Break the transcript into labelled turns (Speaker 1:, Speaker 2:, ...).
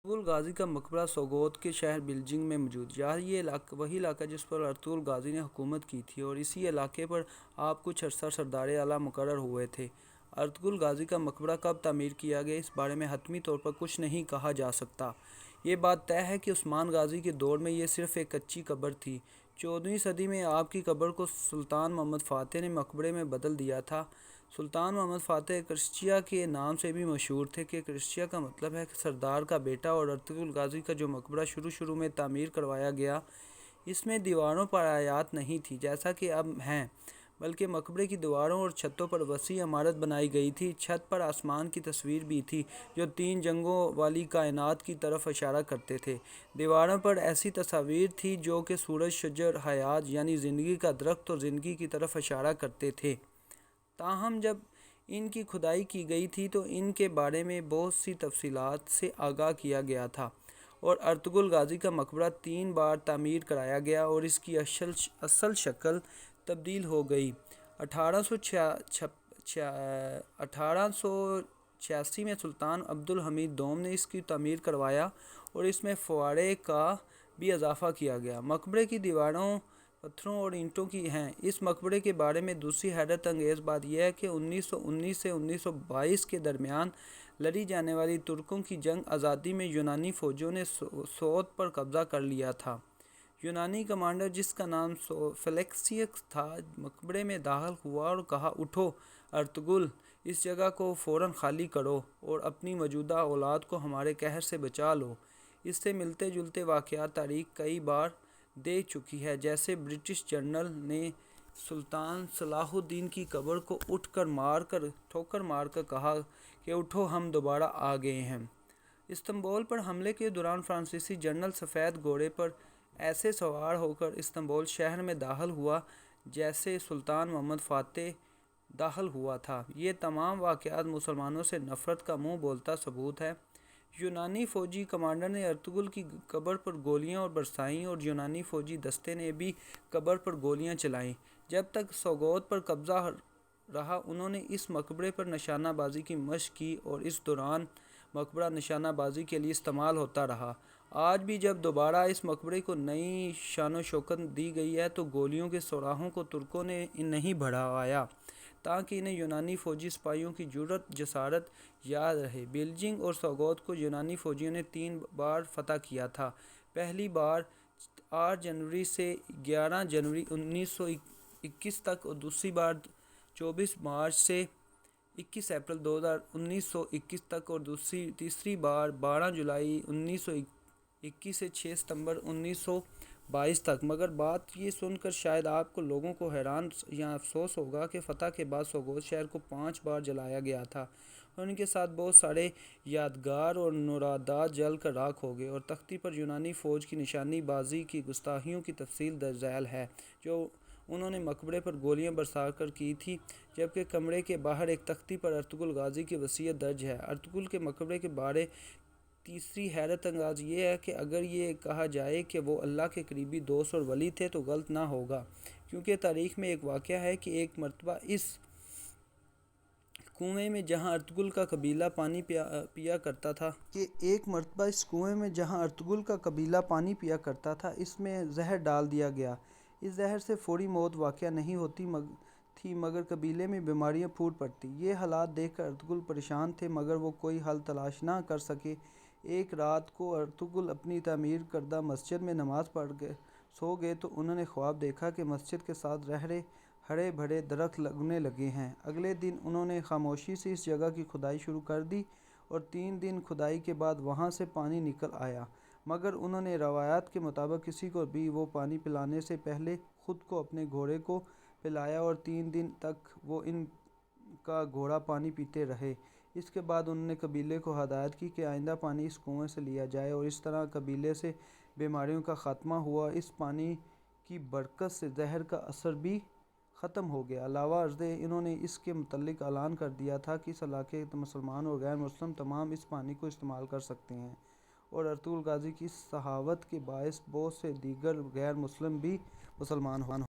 Speaker 1: Ertugrul Ghazi کا مقبرہ سوغوت کے شہر بیلجنگ میں موجود ہے۔ یہ وہی علاقہ جس پر ارطغرل غازی نے حکومت کی تھی اور اسی علاقے پر آپ کچھ عرصہ سردار اعلیٰ مقرر ہوئے تھے۔ ارطغرل غازی کا مقبرہ کب تعمیر کیا گیا، اس بارے میں حتمی طور پر کچھ نہیں کہا جا سکتا۔ یہ بات طے ہے کہ عثمان غازی کے دور میں یہ صرف ایک کچی قبر تھی۔ 14ویں صدی میں آپ کی قبر کو سلطان محمد فاتح نے مقبرے میں بدل دیا تھا۔ سلطان محمد فاتح کرسچیا کے نام سے بھی مشہور تھے کہ کرسچیا کا مطلب ہے سردار کا بیٹا، اور ارطغرل غازی کا جو مقبرہ شروع میں تعمیر کروایا گیا، اس میں دیواروں پر آیات نہیں تھی جیسا کہ اب ہیں، بلکہ مقبرے کی دیواروں اور چھتوں پر وسیع عمارت بنائی گئی تھی۔ چھت پر آسمان کی تصویر بھی تھی جو 3 جنگوں والی کائنات کی طرف اشارہ کرتے تھے۔ دیواروں پر ایسی تصاویر تھی جو کہ سورج، شجر حیات یعنی زندگی کا درخت اور زندگی کی طرف اشارہ کرتے تھے۔ تاہم جب ان کی کھدائی کی گئی تھی تو ان کے بارے میں بہت سی تفصیلات سے آگاہ کیا گیا تھا، اور ارطغرل غازی کا مقبرہ 3 بار تعمیر کرایا گیا اور اس کی اصل شکل تبدیل ہو گئی۔ 1886 میں سلطان عبدالحمید دوم نے اس کی تعمیر کروایا اور اس میں فوارے کا بھی اضافہ کیا گیا۔ مقبرے کی دیواروں پتھروں اور اینٹوں کی ہیں۔ اس مقبرے کے بارے میں دوسری حیرت انگیز بات یہ ہے کہ 1919 سے 1922 کے درمیان لڑی جانے والی ترکوں کی جنگ آزادی میں یونانی فوجیوں نے سوات پر قبضہ کر لیا تھا۔ یونانی کمانڈر، جس کا نام فلیکسیس تھا، مقبرے میں داخل ہوا اور کہا، اٹھو ارطغرل، اس جگہ کو فوراً خالی کرو اور اپنی موجودہ اولاد کو ہمارے قہر سے بچا لو۔ اس سے ملتے جلتے واقعات تاریخ کئی بار دے چکی ہے، جیسے برٹش جنرل نے سلطان صلاح الدین کی قبر کو ٹھوکر مار کر کہا کہ اٹھو، ہم دوبارہ آ گئے ہیں۔ استنبول پر حملے کے دوران فرانسیسی جنرل سفید گھوڑے پر ایسے سوار ہو کر استنبول شہر میں داخل ہوا جیسے سلطان محمد فاتح داخل ہوا تھا۔ یہ تمام واقعات مسلمانوں سے نفرت کا منہ بولتا ثبوت ہے۔ یونانی فوجی کمانڈر نے ارطغرل کی قبر پر گولیاں برسائیں اور یونانی فوجی دستے نے بھی قبر پر گولیاں چلائیں۔ جب تک سوغوت پر قبضہ رہا، انہوں نے اس مقبرے پر نشانہ بازی کی مشق کی اور اس دوران مقبرہ نشانہ بازی کے لیے استعمال ہوتا رہا۔ آج بھی جب دوبارہ اس مقبرے کو نئی شان و شوکت دی گئی ہے تو گولیوں کے سوراخوں کو ترکوں نے نہیں بڑھایا تاکہ انہیں یونانی فوجی سپاہیوں کی جرأت جسارت یاد رہے۔ بیلجنگ اور سوغوت کو یونانی فوجیوں نے 3 بار فتح کیا تھا، پہلی بار 8 جنوری سے 11 جنوری 1921 تک اور دوسری بار 24 مارچ سے 21 اپریل 1921 تک اور تیسری بار 12 جولائی 1921 سے 6 ستمبر 1922 تک۔ مگر بات یہ سن کر شاید آپ لوگوں کو حیران یا افسوس ہوگا کہ فتح کے بعد سوغوت شہر کو 5 بار جلایا گیا تھا اور ان کے ساتھ بہت سارے یادگار اور نورادات جل کر راکھ ہو گئے، اور تختی پر یونانی فوج کی نشانہ بازی کی گستاخیوں کی تفصیل درج ذیل ہے جو انہوں نے مقبرے پر گولیاں برسا کر کی تھی، جبکہ کمرے کے باہر ایک تختی پر ارطغرل غازی کی وصیت درج ہے۔ ارطغرل کے مقبرے کے بارے تیسری حیرت انگیز یہ ہے کہ اگر یہ کہا جائے کہ وہ اللہ کے قریبی دوست اور ولی تھے تو غلط نہ ہوگا، کیونکہ تاریخ میں ایک واقعہ ہے کہ ایک مرتبہ اس کنویں میں جہاں ارطغرل کا قبیلہ پانی پیا کرتا تھا اس میں زہر ڈال دیا گیا۔ اس زہر سے فوری موت واقع نہیں ہوتی تھی مگر قبیلے میں بیماریاں پھوٹ پڑتی۔ یہ حالات دیکھ کر ارطغرل پریشان تھے مگر وہ کوئی حل تلاش نہ کر سکے۔ ایک رات کو ارطغرل اپنی تعمیر کردہ مسجد میں نماز پڑھ کر سو گئے تو انہوں نے خواب دیکھا کہ مسجد کے ساتھ ہرے بھرے درخت اگنے لگے ہیں۔ اگلے دن انہوں نے خاموشی سے اس جگہ کی کھدائی شروع کر دی اور 3 دن کھدائی کے بعد وہاں سے پانی نکل آیا، مگر انہوں نے روایات کے مطابق کسی کو بھی وہ پانی پلانے سے پہلے خود کو اپنے گھوڑے کو پلایا اور 3 دن تک وہ ان کا گھوڑا پانی پیتے رہے۔ اس کے بعد انہوں نے قبیلے کو ہدایت کی کہ آئندہ پانی اس کنویں سے لیا جائے اور اس طرح قبیلے سے بیماریوں کا خاتمہ ہوا۔ اس پانی کی برکت سے زہر کا اثر بھی ختم ہو گیا۔ علاوہ ازیں انہوں نے اس کے متعلق اعلان کر دیا تھا کہ اس علاقے کے مسلمان اور غیر مسلم تمام اس پانی کو استعمال کر سکتے ہیں، اور ارطغرل غازی کی اس صحاوت کے باعث بہت سے دیگر غیر مسلم بھی مسلمان ہوئے۔